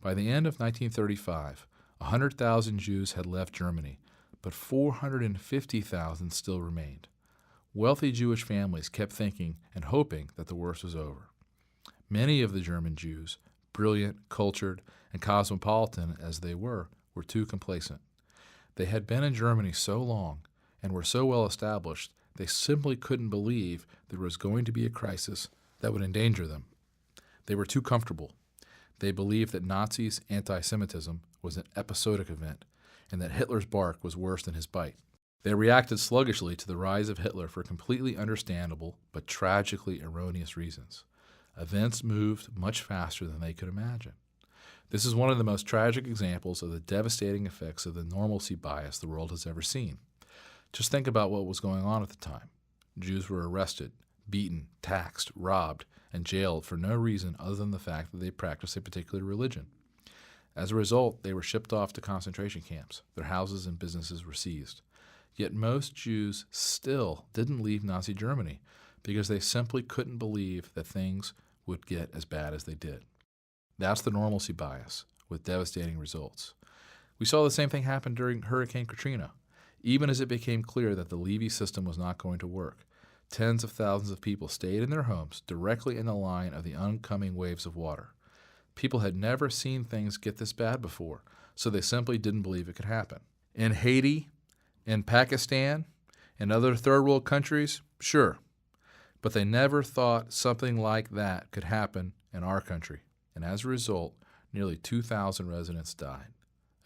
By the end of 1935, 100,000 Jews had left Germany, but 450,000 still remained. Wealthy Jewish families kept thinking and hoping that the worst was over. Many of the German Jews, brilliant, cultured, and cosmopolitan as they were too complacent. They had been in Germany so long and were so well established, they simply couldn't believe there was going to be a crisis that would endanger them. They were too comfortable. They believed that Nazis' anti-Semitism was an episodic event and that Hitler's bark was worse than his bite. They reacted sluggishly to the rise of Hitler for completely understandable but tragically erroneous reasons. Events moved much faster than they could imagine. This is one of the most tragic examples of the devastating effects of the normalcy bias the world has ever seen. Just think about what was going on at the time. Jews were arrested, beaten, taxed, robbed, and jailed for no reason other than the fact that they practiced a particular religion. As a result, they were shipped off to concentration camps. Their houses and businesses were seized. Yet most Jews still didn't leave Nazi Germany because they simply couldn't believe that things would get as bad as they did. That's the normalcy bias, with devastating results. We saw the same thing happen during Hurricane Katrina. Even as it became clear that the Levy system was not going to work, tens of thousands of people stayed in their homes directly in the line of the oncoming waves of water. People had never seen things get this bad before, so they simply didn't believe it could happen. In Haiti, in Pakistan, and other third world countries, sure, but they never thought something like that could happen in our country. And as a result, nearly 2,000 residents died.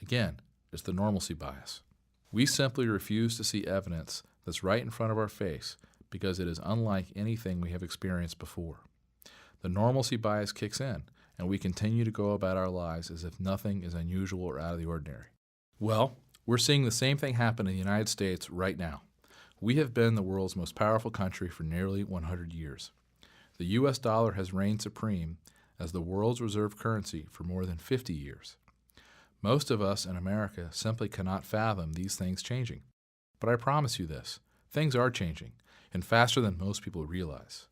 Again, it's the normalcy bias. We simply refuse to see evidence that's right in front of our face because it is unlike anything we have experienced before. The normalcy bias kicks in, and we continue to go about our lives as if nothing is unusual or out of the ordinary. Well, we're seeing the same thing happen in the United States right now. We have been the world's most powerful country for nearly 100 years. The U.S. dollar has reigned supreme as the world's reserve currency for more than 50 years. Most of us in America simply cannot fathom these things changing. But I promise you this, things are changing, and faster than most people realize.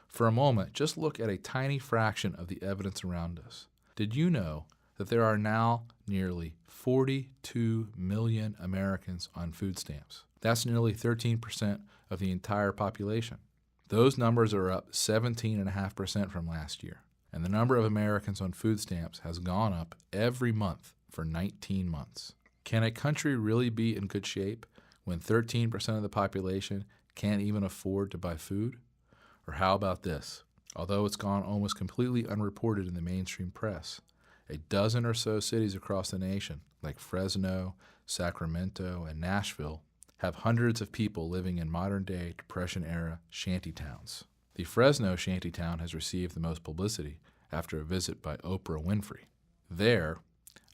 For a moment, just look at a tiny fraction of the evidence around us. Did you know that there are now nearly 42 million Americans on food stamps? That's nearly 13% of the entire population. Those numbers are up 17.5% from last year. And the number of Americans on food stamps has gone up every month for 19 months. Can a country really be in good shape when 13% of the population can't even afford to buy food? Or how about this? Although it's gone almost completely unreported in the mainstream press, a dozen or so cities across the nation, like Fresno, Sacramento, and Nashville, have hundreds of people living in modern-day Depression-era shantytowns. The Fresno shantytown has received the most publicity after a visit by Oprah Winfrey. There,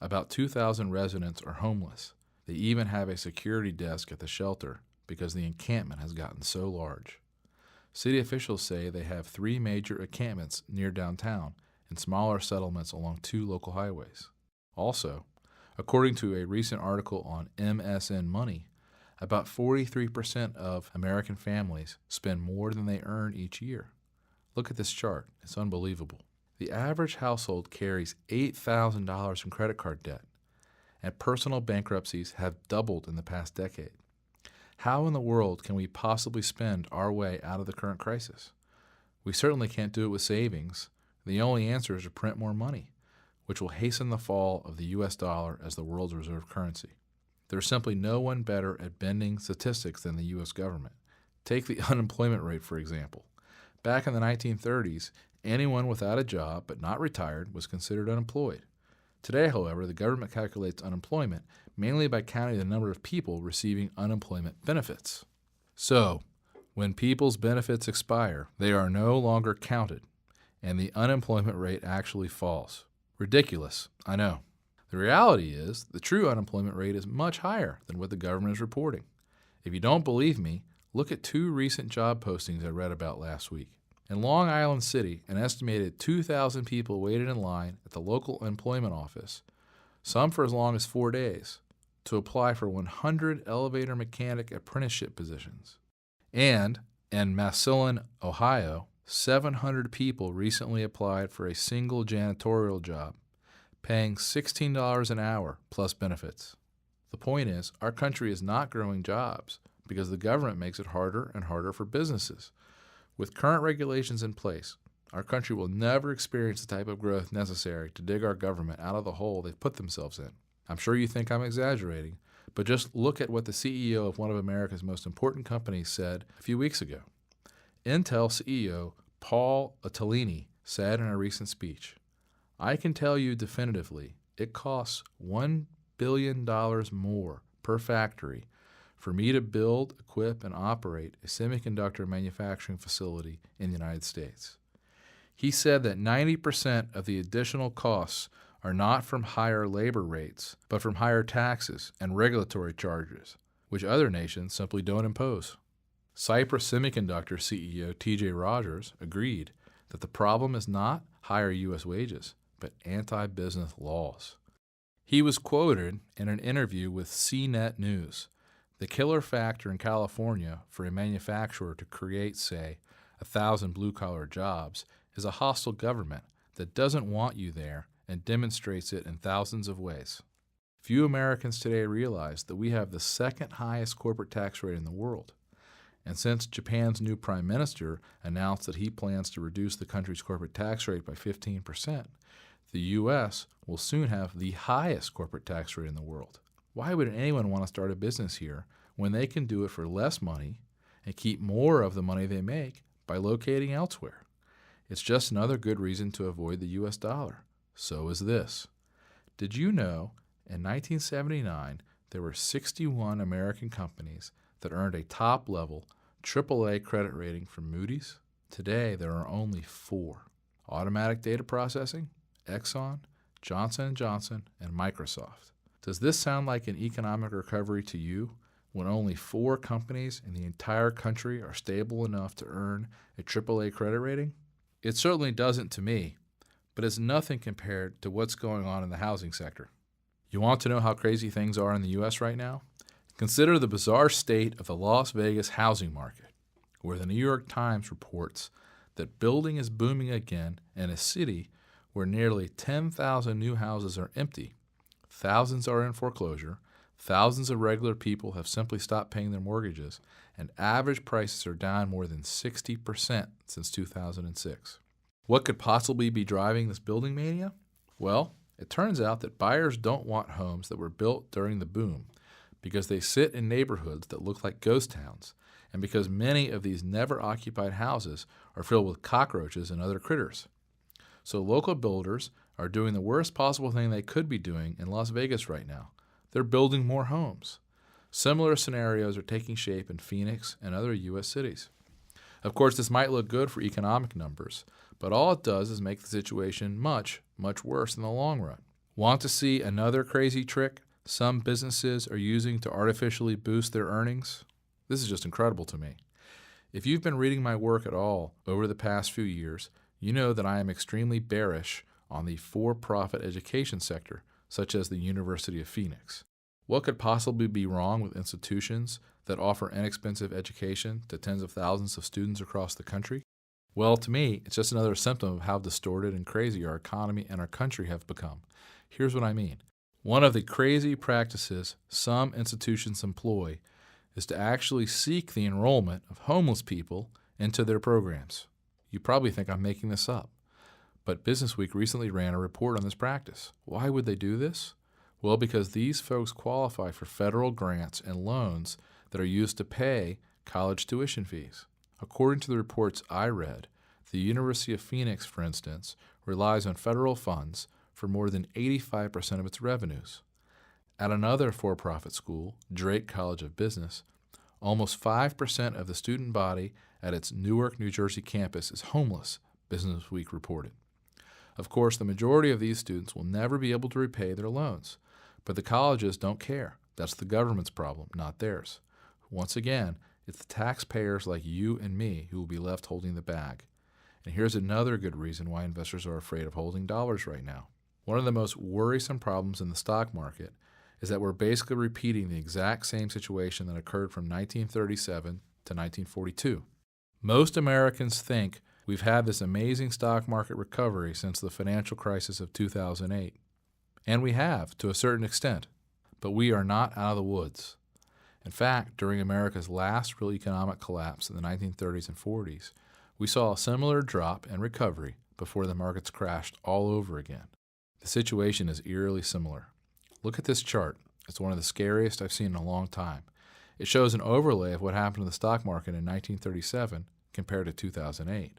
about 2,000 residents are homeless. They even have a security desk at the shelter because the encampment has gotten so large. City officials say they have 3 major encampments near downtown and smaller settlements along 2 local highways. Also, according to a recent article on MSN Money, about 43% of American families spend more than they earn each year. Look at this chart. It's unbelievable. The average household carries $8,000 in credit card debt, and personal bankruptcies have doubled in the past decade. How in the world can we possibly spend our way out of the current crisis? We certainly can't do it with savings. The only answer is to print more money, which will hasten the fall of the U.S. dollar as the world's reserve currency. There's simply no one better at bending statistics than the U.S. government. Take the unemployment rate, for example. Back in the 1930s, anyone without a job but not retired was considered unemployed. Today, however, the government calculates unemployment mainly by counting the number of people receiving unemployment benefits. So, when people's benefits expire, they are no longer counted, and the unemployment rate actually falls. Ridiculous, I know. The reality is, the true unemployment rate is much higher than what the government is reporting. If you don't believe me, look at 2 recent job postings I read about last week. In Long Island City, an estimated 2,000 people waited in line at the local employment office, some for as long as 4 days, to apply for 100 elevator mechanic apprenticeship positions. And in Massillon, Ohio, 700 people recently applied for a single janitorial job. paying $16 an hour plus benefits. The point is, our country is not growing jobs because the government makes it harder and harder for businesses. With current regulations in place, our country will never experience the type of growth necessary to dig our government out of the hole they've put themselves in. I'm sure you think I'm exaggerating, but just look at what the CEO of one of America's most important companies said a few weeks ago. Intel CEO Paul Otellini said in a recent speech, "I can tell you definitively it costs $1 billion more per factory for me to build, equip, and operate a semiconductor manufacturing facility in the United States." He said that 90% of the additional costs are not from higher labor rates, but from higher taxes and regulatory charges, which other nations simply don't impose. Cypress Semiconductor CEO T.J. Rogers agreed that the problem is not higher U.S. wages, but anti-business laws. He was quoted in an interview with CNET News. The killer factor in California for a manufacturer to create, say, 1,000 blue-collar jobs is a hostile government that doesn't want you there and demonstrates it in thousands of ways. Few Americans today realize that we have the second highest corporate tax rate in the world. And since Japan's new prime minister announced that he plans to reduce the country's corporate tax rate by 15%, the U.S. will soon have the highest corporate tax rate in the world. Why would anyone want to start a business here when they can do it for less money and keep more of the money they make by locating elsewhere? It's just another good reason to avoid the U.S. dollar. So is this. Did you know in 1979 there were 61 American companies that earned a top-level AAA credit rating from Moody's? Today there are only 4. Automatic Data Processing, Exxon, Johnson & Johnson, and Microsoft. Does this sound like an economic recovery to you when only 4 companies in the entire country are stable enough to earn a AAA credit rating? It certainly doesn't to me, but it's nothing compared to what's going on in the housing sector. You want to know how crazy things are in the U.S. right now? Consider the bizarre state of the Las Vegas housing market, where the New York Times reports that building is booming again in a city where nearly 10,000 new houses are empty, thousands are in foreclosure, thousands of regular people have simply stopped paying their mortgages, and average prices are down more than 60% since 2006. What could possibly be driving this building mania? Well, it turns out that buyers don't want homes that were built during the boom because they sit in neighborhoods that look like ghost towns, and because many of these never-occupied houses are filled with cockroaches and other critters. So local builders are doing the worst possible thing they could be doing in Las Vegas right now. They're building more homes. Similar scenarios are taking shape in Phoenix and other U.S. cities. Of course, this might look good for economic numbers, but all it does is make the situation much, much worse in the long run. Want to see another crazy trick some businesses are using to artificially boost their earnings? This is just incredible to me. If you've been reading my work at all over the past few years, you know that I am extremely bearish on the for-profit education sector, such as the University of Phoenix. What could possibly be wrong with institutions that offer inexpensive education to tens of thousands of students across the country? Well, to me, it's just another symptom of how distorted and crazy our economy and our country have become. Here's what I mean. One of the crazy practices some institutions employ is to actually seek the enrollment of homeless people into their programs. You probably think I'm making this up, but Businessweek recently ran a report on this practice. Why would they do this? Well, because these folks qualify for federal grants and loans that are used to pay college tuition fees. According to the reports I read, the University of Phoenix, for instance, relies on federal funds for more than 85% of its revenues. At another for-profit school, Drake College of Business, almost 5% of the student body at its Newark, New Jersey campus is homeless, Businessweek reported. Of course, the majority of these students will never be able to repay their loans, but the colleges don't care. That's the government's problem, not theirs. Once again, it's the taxpayers like you and me who will be left holding the bag. And here's another good reason why investors are afraid of holding dollars right now. One of the most worrisome problems in the stock market is that we're basically repeating the exact same situation that occurred from 1937 to 1942. Most Americans think we've had this amazing stock market recovery since the financial crisis of 2008. And we have, to a certain extent. But we are not out of the woods. In fact, during America's last real economic collapse in the 1930s and 40s, we saw a similar drop and recovery before the markets crashed all over again. The situation is eerily similar. Look at this chart. It's one of the scariest I've seen in a long time. It shows an overlay of what happened to the stock market in 1937 compared to 2008.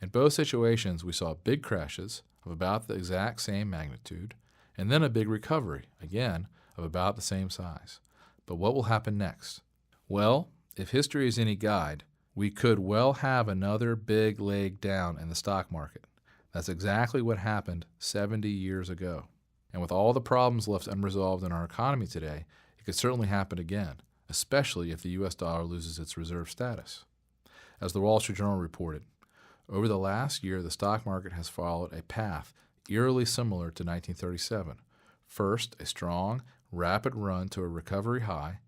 In both situations, we saw big crashes of about the exact same magnitude, and then a big recovery, again, of about the same size. But what will happen next? Well, if history is any guide, we could well have another big leg down in the stock market. That's exactly what happened 70 years ago. And with all the problems left unresolved in our economy today, it could certainly happen again, especially if the U.S. dollar loses its reserve status. As the Wall Street Journal reported, over the last year, the stock market has followed a path eerily similar to 1937. First, a strong, rapid run to a recovery high,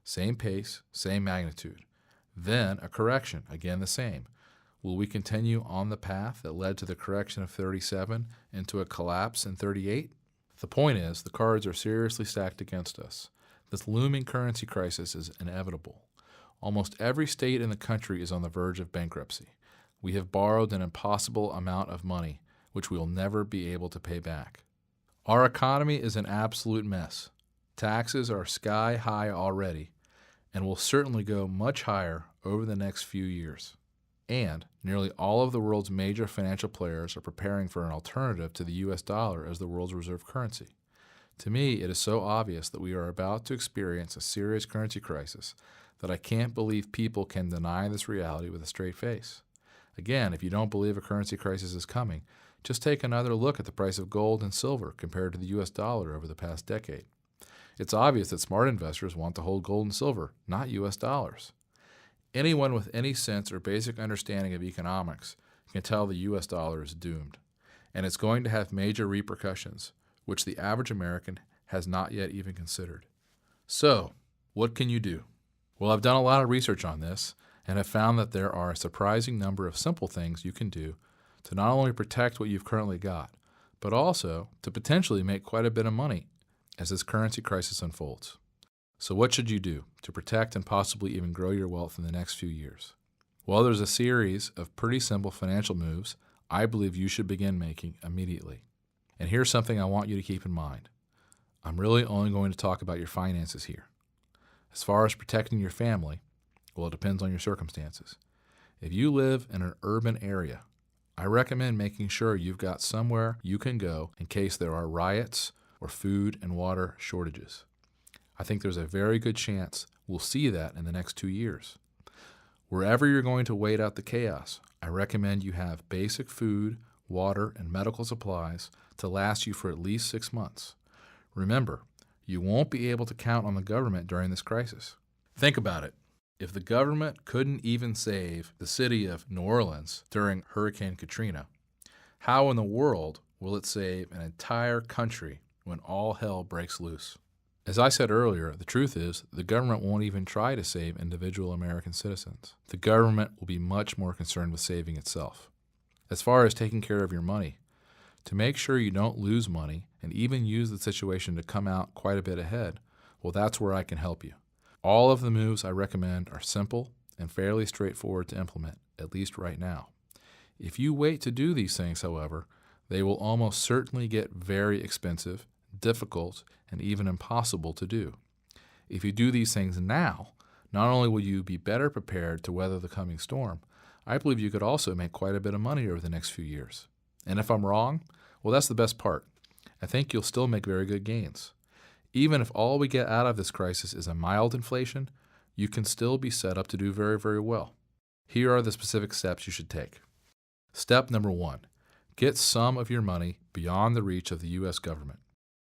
same pace, same magnitude. Then a correction, again the same. Will we continue on the path that led to the correction of 37 into a collapse in 38? The point is, the cards are seriously stacked against us. This looming currency crisis is inevitable. Almost every state in the country is on the verge of bankruptcy. We have borrowed an impossible amount of money, which we will never be able to pay back. Our economy is an absolute mess. Taxes are sky high already, and will certainly go much higher over the next few years. And nearly all of the world's major financial players are preparing for an alternative to the U.S. dollar as the world's reserve currency. To me, it is so obvious that we are about to experience a serious currency crisis that I can't believe people can deny this reality with a straight face. Again, if you don't believe a currency crisis is coming, just take another look at the price of gold and silver compared to the U.S. dollar over the past decade. It's obvious that smart investors want to hold gold and silver, not U.S. dollars. Anyone with any sense or basic understanding of economics can tell the U.S. dollar is doomed, and it's going to have major repercussions, which the average American has not yet even considered. So, what can you do? Well, I've done a lot of research on this and have found that there are a surprising number of simple things you can do to not only protect what you've currently got, but also to potentially make quite a bit of money as this currency crisis unfolds. So what should you do to protect and possibly even grow your wealth in the next few years? Well, there's a series of pretty simple financial moves I believe you should begin making immediately. And here's something I want you to keep in mind. I'm really only going to talk about your finances here. As far as protecting your family, well, it depends on your circumstances. If you live in an urban area, I recommend making sure you've got somewhere you can go in case there are riots or food and water shortages. I think there's a very good chance we'll see that in the next 2 years. Wherever you're going to wait out the chaos, I recommend you have basic food, water, and medical supplies to last you for at least 6 months. Remember, you won't be able to count on the government during this crisis. Think about it. If the government couldn't even save the city of New Orleans during Hurricane Katrina, how in the world will it save an entire country when all hell breaks loose? As I said earlier, the truth is the government won't even try to save individual American citizens. The government will be much more concerned with saving itself. As far as taking care of your money, to make sure you don't lose money and even use the situation to come out quite a bit ahead, well, that's where I can help you. All of the moves I recommend are simple and fairly straightforward to implement, at least right now. If you wait to do these things, however, they will almost certainly get very expensive, difficult, and even impossible to do. If you do these things now, not only will you be better prepared to weather the coming storm, I believe you could also make quite a bit of money over the next few years. And if I'm wrong, well, that's the best part. I think you'll still make very good gains. Even if all we get out of this crisis is a mild inflation, you can still be set up to do very, very well. Here are the specific steps you should take. Step number 1, get some of your money beyond the reach of the U.S. government.